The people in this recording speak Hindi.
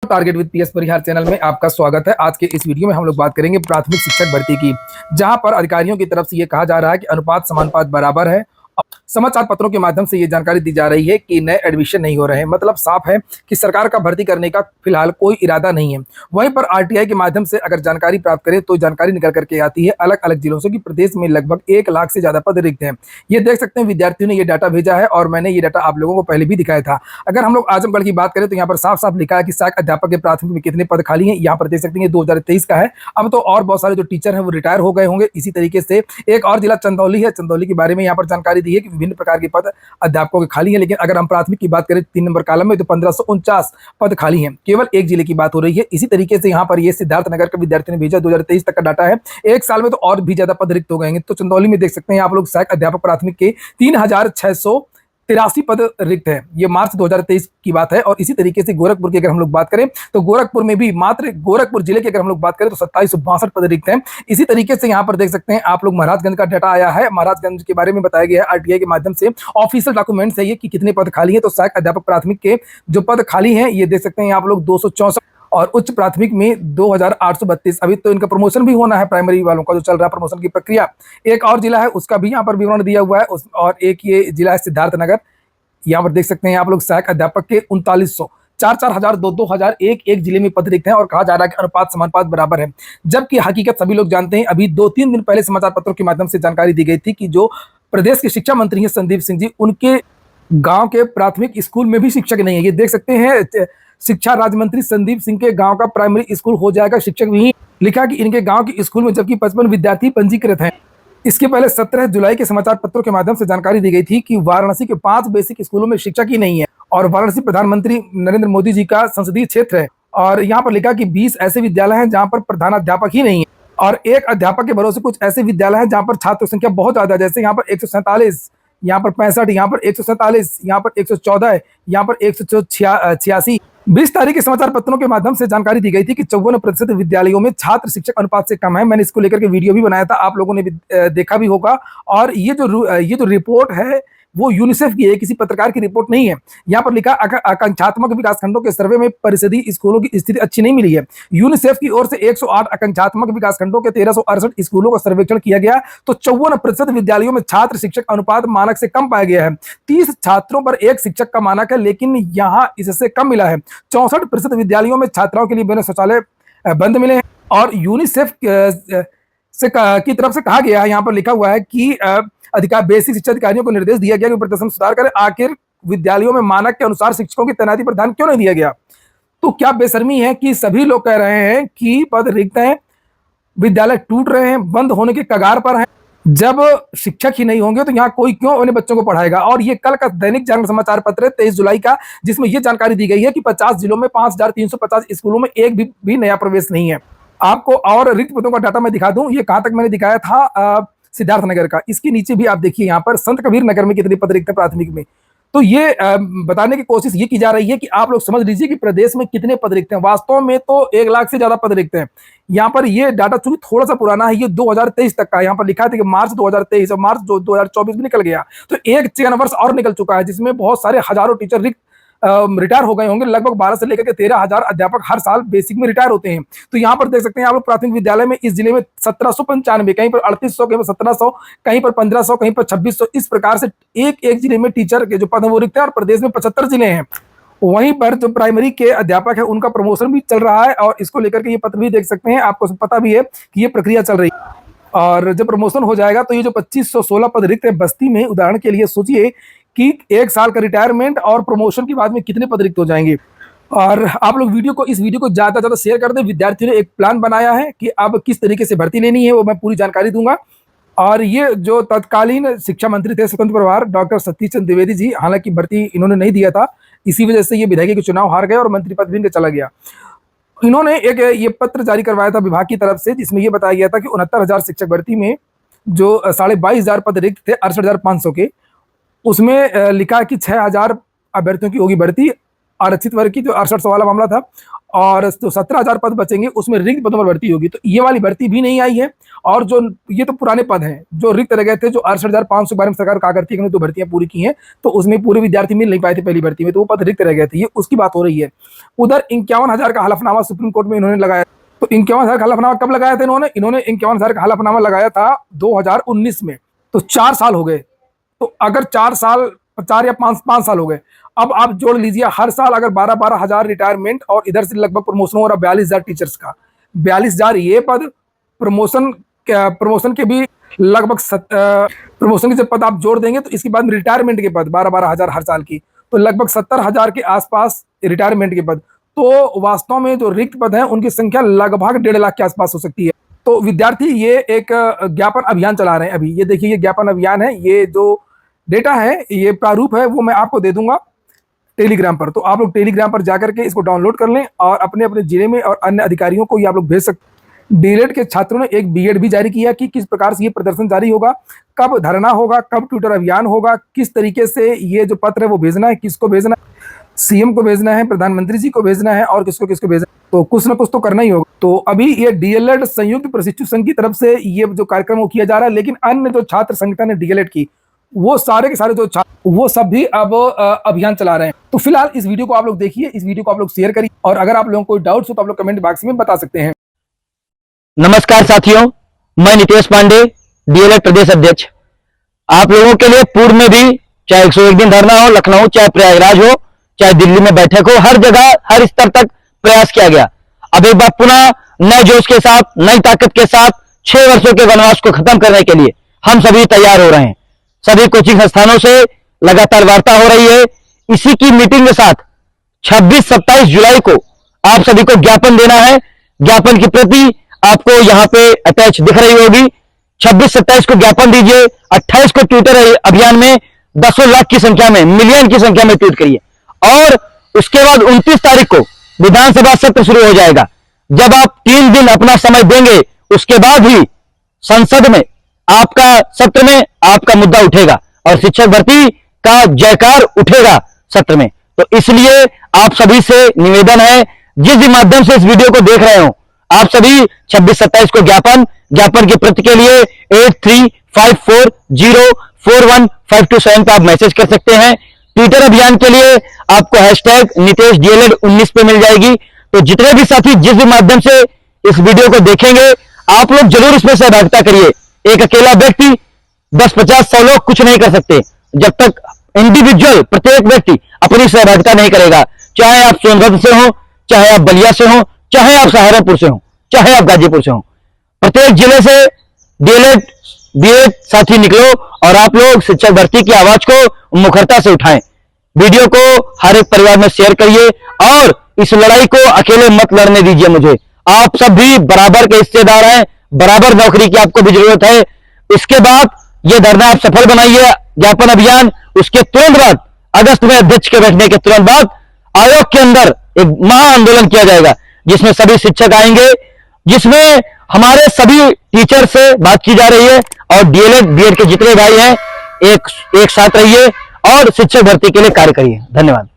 Target with PS Parihar channel में आपका स्वागत है। आज के इस वीडियो में हम लोग बात करेंगे प्राथमिक शिक्षक भर्ती की, जहां पर अधिकारियों की तरफ से ये कहा जा रहा है कि अनुपात समानुपात बराबर है। समाचार पत्रों के माध्यम से ये जानकारी दी जा रही है कि नए एडमिशन नहीं हो रहे हैं। मतलब साफ है कि सरकार का भर्ती करने का फिलहाल कोई इरादा नहीं है। वहीं पर आरटीआई के माध्यम से अगर जानकारी प्राप्त करें तो जानकारी निकल करके आती है अलग अलग जिलों से कि प्रदेश में लगभग 1 लाख से ज्यादा पद रिक्त हैं। ये देख सकते हैं विद्यार्थियों ने ये डाटा भेजा है और मैंने ये डाटा आप लोगों को पहले भी दिखाया था। अगर हम लोग आजमगढ़ की बात करें तो यहाँ पर साफ साफ लिखा है कि सहायक अध्यापक के प्राथमिक में कितने पद खाली हैं। यहाँ पर देख सकते हैं 2023 का है। अब तो और बहुत सारे जो टीचर हैं वो रिटायर हो गए होंगे। इसी तरीके से एक और जिला चंदौली है, चंदौली के बारे में यहाँ पर जानकारी दी है कि विभिन्न प्रकार के पद अध्यापकों के खाली हैं। लेकिन अगर हम प्राथमिक की बात करें 3 नंबर कॉलम में तो 1549 पद खाली हैं। केवल एक जिले की बात हो रही है। इसी तरीके से यहाँ पर ये सिद्धार्थनगर का विद्यार्थी ने भेजा, 2023 तक का डाटा है। एक साल में तो और भी ज्यादा पद रिक्त हो गए। तो चंदौली में देख सकते हैं आप लोग सहायक अध्यापक प्राथमिक के 3683 पद रिक्त है। ये मार्च 2023 की बात है। और इसी तरीके से गोरखपुर की अगर हम लोग बात करें तो गोरखपुर में भी मात्र गोरखपुर जिले के अगर हम लोग बात करें तो 2762 पद रिक्त हैं। इसी तरीके से यहाँ पर देख सकते हैं आप लोग महाराजगंज का डाटा आया है। महाराजगंज के बारे में बताया गया है आरटीआई के माध्यम से, ऑफिशियल डॉक्यूमेंट है ये कि कितने पद खाली है। तो सहायक अध्यापक प्राथमिक के जो पद खाली हैं ये देख सकते हैं आप लोग 264 और उच्च प्राथमिक में 2832। अभी तो इनका प्रमोशन भी होना है, प्राइमरी वालों का जो चल रहा है प्रमोशन की प्रक्रिया। एक और जिला है उसका भी यहाँ पर विवरण दिया हुआ है और एक ये जिला है सिद्धार्थनगर। यहाँ पर देख सकते हैं आप लोग सहायक अध्यापक के 3900 4,000 2,000 एक जिले में पद रिक्त हैं और कहा जा रहा है कि अनुपात समानुपात बराबर है। जबकि हकीकत सभी लोग जानते हैं। अभी 2-3 दिन पहले समाचार पत्रों के माध्यम से जानकारी दी गई थी कि जो प्रदेश के शिक्षा मंत्री हैं संदीप सिंह जी, उनके गांव के प्राथमिक स्कूल में भी शिक्षक नहीं है। ये देख सकते हैं शिक्षा राज्य मंत्री संदीप सिंह के गांव का प्राइमरी स्कूल हो जाएगा शिक्षक विहीन। लिखा कि इनके गांव के स्कूल में जबकि 55 विद्यार्थी पंजीकृत हैं। इसके पहले 17 जुलाई के समाचार पत्रों के माध्यम से जानकारी दी गई थी कि वाराणसी के 5 बेसिक स्कूलों में शिक्षक ही नहीं है और वाराणसी प्रधानमंत्री नरेंद्र मोदी जी का संसदीय क्षेत्र है। और यहाँ पर लिखा कि 20 ऐसे विद्यालय हैं जहाँ पर प्रधानाध्यापक ही नहीं है और एक अध्यापक के भरोसे कुछ ऐसे विद्यालय हैं जहाँ पर छात्र संख्या बहुत ज्यादा है। जैसे यहाँ पर 147, यहाँ पर 65, यहाँ पर 147, यहाँ पर 114, यहाँ पर 186। 20 तारीख के समाचार पत्रों के माध्यम से जानकारी दी गई थी कि 54% विद्यालयों में छात्र शिक्षक अनुपात से कम है। मैंने इसको लेकर के वीडियो भी बनाया था, आप लोगों ने भी देखा भी होगा। और ये जो रिपोर्ट है वो यूनिसेफ की है, किसी पत्रकार की रिपोर्ट नहीं है। यहाँ पर लिखा आकांक्षात्मक विकासखंडों के सर्वे में परिषदीय स्कूलों की स्थिति अच्छी नहीं मिली है। यूनिसेफ की ओर से 108 आकांक्षात्मक विकासखंडों के 1368 स्कूलों का सर्वेक्षण किया गया तो 54% विद्यालयों में छात्र शिक्षक अनुपात मानक से कम पाया गया है। 30 छात्रों पर 1 शिक्षक का मानक है, लेकिन यहाँ इससे कम मिला है। 64% विद्यालयों में छात्राओं के लिए बने शौचालय बंद मिले हैं। और यूनिसेफ की तरफ से कहा गया है, यहाँ पर लिखा हुआ है कि बेसिक शिक्षा अधिकारियों को निर्देश दिया गया कि प्रदर्शन सुधार करें। आखिर विद्यालयों में मानक के अनुसार शिक्षकों की तैनाती पर ध्यान क्यों नहीं दिया गया? तो क्या बेशर्मी है कि सभी लोग कह रहे हैं कि पद रिक्त हैं, विद्यालय टूट रहे हैं, बंद होने के कगार पर हैं। जब शिक्षक ही नहीं होंगे तो यहाँ कोई क्यों अपने बच्चों को पढ़ाएगा? और ये कल का दैनिक जागरण समाचार पत्र है 23 जुलाई का, जिसमें यह जानकारी दी गई है कि 50 जिलों में 5350 स्कूलों में एक भी नया प्रवेश नहीं है। आपको और रिक्त पदों का डाटा मैं दिखा दूं, ये कहां तक मैंने दिखाया था सिद्धार्थनगर का। इसके नीचे भी आप देखिए यहाँ पर संत कबीर नगर में कितने पद रिक्त हैं प्राथमिक में। तो ये बताने की कोशिश ये की जा रही है कि आप लोग समझ लीजिए कि प्रदेश में कितने पद रिक्त हैं। वास्तव में तो 1 लाख से ज्यादा पद रिक्त हैं। यहाँ पर ये डाटा चूंकि थोड़ा सा पुराना है, ये 2023 तक का है। यहाँ पर लिखा था कि मार्च 2023 और मार्च 2024 भी निकल गया, तो एक चयन वर्ष और निकल चुका है, जिसमें बहुत सारे हजारों टीचर रिक्त रिटायर हो गए होंगे। लगभग 12 से लेकर के 13,000 अध्यापक हर साल बेसिक में रिटायर होते हैं। तो यहाँ पर देख सकते हैं आप लोग प्राथमिक विद्यालय में इस जिले में 1795, कहीं पर 3800, कहीं पर 1700, कहीं पर 1500, कहीं पर 2600, इस प्रकार से एक जिले में टीचर के जो पद है वो रिक्त है। और प्रदेश में 75 जिले हैं। वहीं पर जो प्राइमरी के अध्यापक है उनका प्रमोशन भी चल रहा है और इसको लेकर के ये पत्र भी देख सकते हैं। आपको पता भी है कि ये प्रक्रिया चल रही है और जब प्रमोशन हो जाएगा तो ये जो 2516 पद रिक्त है बस्ती में, उदाहरण के लिए सोचिए कि 1 साल का रिटायरमेंट और प्रमोशन के बाद में कितने पद रिक्त हो जाएंगे। और आप लोग इस वीडियो को ज्यादा से ज्यादा शेयर कर दें। विद्यार्थियों ने एक प्लान बनाया है कि अब किस तरीके से भर्ती लेनी है, वो मैं पूरी जानकारी दूंगा। और ये जो तत्कालीन शिक्षा मंत्री थे स्वतंत्र प्रभार डॉक्टर सतीश चंद्र द्विवेदी जी, हालांकि भर्ती इन्होंने नहीं दिया था, इसी वजह से ये विधायक के चुनाव हार गए और मंत्री पद भी इनका चला गया। इन्होंने एक ये पत्र जारी करवाया था विभाग की तरफ से, जिसमें ये बताया गया था कि 69,000 शिक्षक भर्ती में जो 22,500 पद रिक्त थे 68,500 के, उसमें लिखा कि 6,000 अभ्यर्थियों की होगी भर्ती आरक्षित वर्ग की जो 6800 वाला मामला था, और जो 17,000 पद बचेंगे उसमें रिक्त पदों पर भर्ती होगी। तो ये वाली भर्ती भी नहीं आई है। और जो ये तो पुराने पद हैं जो रिक्त रह गए थे, जो 68,500 के बारे में सरकार कहा करती है कि तो भर्तियां पूरी की हैं, तो उसमें पूरे विद्यार्थी मिल नहीं पाए थे पहली भर्ती में, तो वो पद रिक्त रह गए थे, ये उसकी बात हो रही है। उधर 51,000 का हलफनामा सुप्रीम कोर्ट में इन्होंने लगाया। तो 51,000 का हलफनामा कब लगाया था इन्होंने? इन्होंने 51,000 का हलफनामा लगाया था 2019 में। तो 4 साल हो गए। तो अगर 4 या 5 साल हो गए, अब आप जोड़ लीजिए हर साल अगर 12,000 रिटायरमेंट और इधर से लगभग प्रमोशन हो रहा 42,000 टीचर्स का, 42,000 ये पद, प्रमोशन के भी लगभग प्रमोशन के जब पद आप जोड़ देंगे तो इसके बाद में रिटायरमेंट के पद 12,000 हर साल की, तो लगभग 70,000 के आसपास रिटायरमेंट के पद। तो वास्तव में जो रिक्त पद हैं उनकी संख्या लगभग 1.5 लाख के आसपास हो सकती है। तो विद्यार्थी ये एक ज्ञापन अभियान चला रहे हैं अभी। ये देखिए, ये ज्ञापन अभियान है, ये जो डेटा है, ये प्रारूप है, वो मैं आपको दे दूंगा टेलीग्राम पर। तो आप लोग टेलीग्राम पर जाकर के इसको डाउनलोड कर लें और अपने अपने जिले में और अन्य अधिकारियों को ये आप लोग भेज सकते हैं। डीएलएड के छात्रों ने एक बीएड भी जारी किया कि किस प्रकार से ये प्रदर्शन जारी होगा, कब धरना होगा, कब ट्विटर अभियान होगा, किस तरीके से ये जो पत्र है वो भेजना है, किसको भेजना है, सीएम को भेजना है, प्रधानमंत्री जी को भेजना है, और किसको किसको भेजना है। तो कुछ ना कुछ तो करना ही होगा। तो अभी ये डीएलएड संयुक्त प्रशिक्षु संघ की तरफ से ये जो कार्यक्रम वो किया जा रहा है, लेकिन अन्य जो छात्र संगठन है डीएलएड की, वो सारे के सारे जो छात्र, वो सब भी अब अभियान चला रहे हैं। तो फिलहाल इस वीडियो को आप लोग देखिए, इस वीडियो को आप लोग शेयर करिए, और अगर आप लोगों को कोई डाउट्स हो तो आप लोग कमेंट बॉक्स में बता सकते हैं। नमस्कार साथियों, मैं नितेश पांडे, डीएलएड प्रदेश अध्यक्ष। आप लोगों के लिए पूर्व में भी चाहे 101 दिन धरना हो लखनऊ, चाहे प्रयागराज हो, चाहे दिल्ली में बैठक हो, हर जगह हर स्तर तक प्रयास किया गया। अब एक बार पुनः नए जोश के साथ, नई ताकत के साथ 6 वर्षों के वनवास को खत्म करने के लिए हम सभी तैयार हो रहे हैं। सभी कोचिंग संस्थानों से लगातार वार्ता हो रही है। इसी की मीटिंग के साथ 26-27 जुलाई को आप सभी को ज्ञापन देना है। ज्ञापन की प्रति आपको यहां पे अटैच दिख रही होगी। 26-27 को ज्ञापन दीजिए। 28 को ट्विटर अभियान में 10 लाख की संख्या में, मिलियन की संख्या में ट्वीट करिए। और उसके बाद 29 तारीख को विधानसभा सत्र शुरू हो जाएगा। जब आप 3 दिन अपना समय देंगे, उसके बाद ही संसद में आपका सत्र में आपका मुद्दा उठेगा और शिक्षक भर्ती का जयकार उठेगा सत्र में। तो इसलिए आप सभी से निवेदन है, जिस भी माध्यम से इस वीडियो को देख रहे हो, आप सभी 26-27 को ज्ञापन की प्रति के लिए 8354041527 पर आप मैसेज कर सकते हैं। ट्विटर अभियान के लिए आपको हैशटैग नितेश डीएलएड 19 पे मिल जाएगी। तो जितने भी साथी जिस भी माध्यम से इस वीडियो को देखेंगे, आप लोग जरूर इसमें सहभागिता करिए। एक अकेला व्यक्ति 10, 50, 100 लोग कुछ नहीं कर सकते जब तक इंडिविजुअल प्रत्येक व्यक्ति अपनी सहभागिता नहीं करेगा। चाहे आप सोनभद्र से हो, चाहे आप बलिया से हो, चाहे आप सहारनपुर से हो, चाहे आप गाजीपुर से हो, प्रत्येक जिले से डीएलएड बीएड साथी निकलो और आप लोग शिक्षक भर्ती की आवाज को मुखरता से उठाएं। वीडियो को हर एक परिवार में शेयर करिए और इस लड़ाई को अकेले मत लड़ने दीजिए मुझे। आप सब भी बराबर के हिस्सेदार हैं, बराबर नौकरी की आपको भी जरूरत है। इसके बाद ये धरना आप सफल बनाइए, ज्ञापन अभियान। उसके तुरंत बाद अगस्त में अध्यक्ष के बैठने के तुरंत बाद आयोग के अंदर एक महा आंदोलन किया जाएगा, जिसमें सभी शिक्षक आएंगे, जिसमें हमारे सभी टीचर से बात की जा रही है और डीएलएड बीएड के जितने भाई हैं एक साथ रहिए और शिक्षक भर्ती के लिए कार्य करिए। धन्यवाद।